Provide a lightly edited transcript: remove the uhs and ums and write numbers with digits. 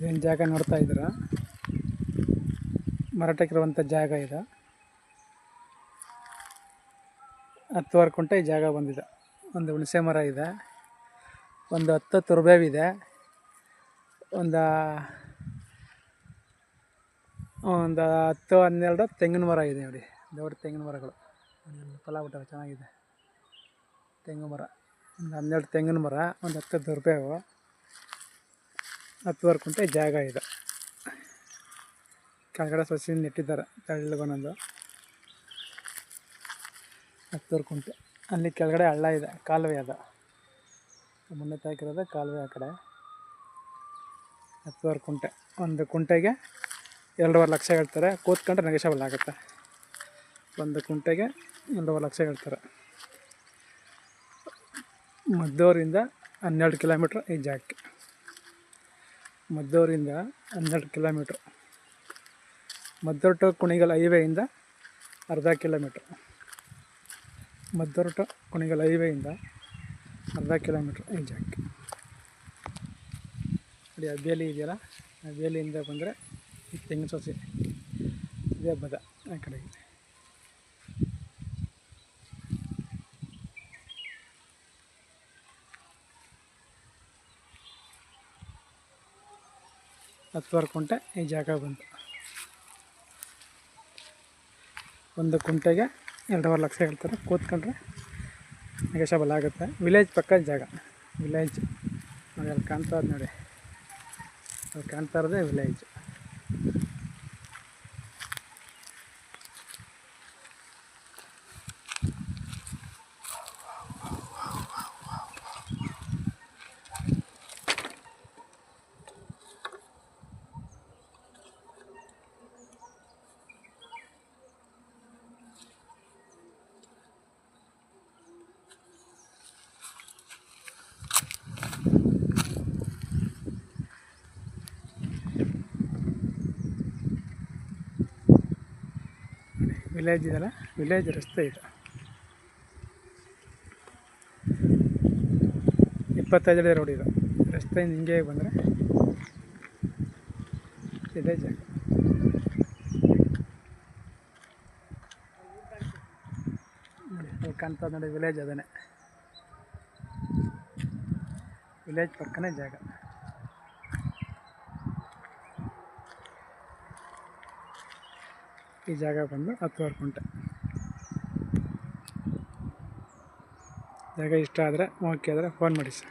ಏನು ಜಾಗ ನೋಡ್ತಾ ಇದ್ದೀರಾ, ಮಾರಾಟಕ್ಕಿರುವಂಥ ಜಾಗ ಇದು. 10 ಕುಂಟೆ ಜಾಗ ಬಂದಿದೆ. ಒಂದು ಹುಣಸೆ ಮರ ಇದೆ, ಒಂದು 10 ತುರ್ಬೇವಿದೆ, ಒಂದು 10-12 ತೆಂಗಿನ ಮರ ಇದೆ ನೋಡಿ. ದೊಡ್ಡ ತೆಂಗಿನ ಮರಗಳು ಫಲ ಬಿಟ್ಟವೆ, ಚೆನ್ನಾಗಿದೆ. ತೆಂಗಿನ ಮರ ಒಂದು 12 ತೆಂಗಿನ ಮರ, ಒಂದು 10 ತುರ್ಬೇವು, 10 ಕುಂಟೆ ಜಾಗ ಇದೆ. ಕೆಳಗಡೆ ಸಸಿನ ನೆಟ್ಟಿದ್ದಾರೆ ತೆಳ್ಳಗೊಂದೊಂದು. 10 ಕುಂಟೆ. ಅಲ್ಲಿ ಕೆಳಗಡೆ ಹಳ್ಳ ಇದೆ, ಕಾಲುವೆ ಅದ, ಮುನ್ನೆ ತಾಕಿರೋದು ಕಾಲುವೆ ಆ ಕಡೆ. 10 ಕುಂಟೆ. ಒಂದು ಕುಂಟೆಗೆ 2.5 ಲಕ್ಷ ಹೇಳ್ತಾರೆ. ಕೂತ್ಕೊಂಡ್ರೆ ನೆಗೋಷಿಯಬಲ್ ಆಗುತ್ತೆ. ಒಂದು ಕುಂಟೆಗೆ 2.5 ಲಕ್ಷ ಹೇಳ್ತಾರೆ. ಮದ್ದೂರಿಂದ 12 ಕಿಲೋಮೀಟ್ರ್ ಈ ಜಾಗಕ್ಕೆ. ಮದ್ದೂರಿಂದ 12 ಕಿಲೋಮೀಟ್ರ್. ಮದ್ದೂರು ಟು ಕುಣಿಗಲ್ ಹೈವೇಯಿಂದ ಅರ್ಧ ಕಿಲೋಮೀಟ್ರ್. ಮದ್ದೂರು ಟು ಕುಣಿಗಲ್ ಹೈವೇಯಿಂದ ಅರ್ಧ ಕಿಲೋಮೀಟ್ರ್ ಈ ಜಾಗಕ್ಕೆ. ನೋಡಿ ಆ ಬೇಲಿ ಇದೆಯಲ್ಲ, ಆ ಬೇಲಿಯಿಂದ ಬಂದರೆ ಈ ತೆಂಗಿನ ಸಸಿ ಇದೇ ಬದ ಆ ಕಡೆಗೆ. ಹತ್ತುವರೆ ಕುಂಟೆ ಈ ಜಾಗ ಬಂತು. ಒಂದು ಕುಂಟೆಗೆ 2.5 ಲಕ್ಷ ಹೇಳ್ತಾರೆ. ಕೂತ್ಕೊಂಡ್ರೆ ನೆಗೋಷಿಯಬಲ್ ಆಗುತ್ತೆ. ವಿಲೇಜ್ ಪಕ್ಕದ ಜಾಗ, ವಿಲೇಜ್ ನೋಡಿ. ಅಲ್ಲಿ ಕಾಣ್ತಾ ಇರೋದು ನೋಡಿ, ಅಲ್ಲಿ ಕಾಣ್ತಾ ಇರೋದೇ ವಿಲೇಜ್. ವಿಲೇಜ್ ಇದೆಯಲ್ಲ, ವಿಲೇಜ್ ರಸ್ತೆ ಇದೆ. 25 ಅಡಿ ರೋಡ್ ಇದು. ರಸ್ತೆಯಿಂದ ಹಿಂಗೆ ಬಂದರೆ ಇದೇ ಜಾಗ. ನೋಡಿ ಅಲ್ಲಿ ಕಾಣ್ತದೆ ನೋಡಿ, ವಿಲೇಜ್ ಅದನ್ನೇ. ವಿಲೇಜ್ ಪಕ್ಕನೇ ಜಾಗ. ಈ ಜಾಗ ಬಂದು 10 ಕುಂಟೆ. ಜಾಗ ಇಷ್ಟ ಆದರೆ ಓಕೆ ಆದರೆ ಫೋನ್ ಮಾಡಿ ಸರ್.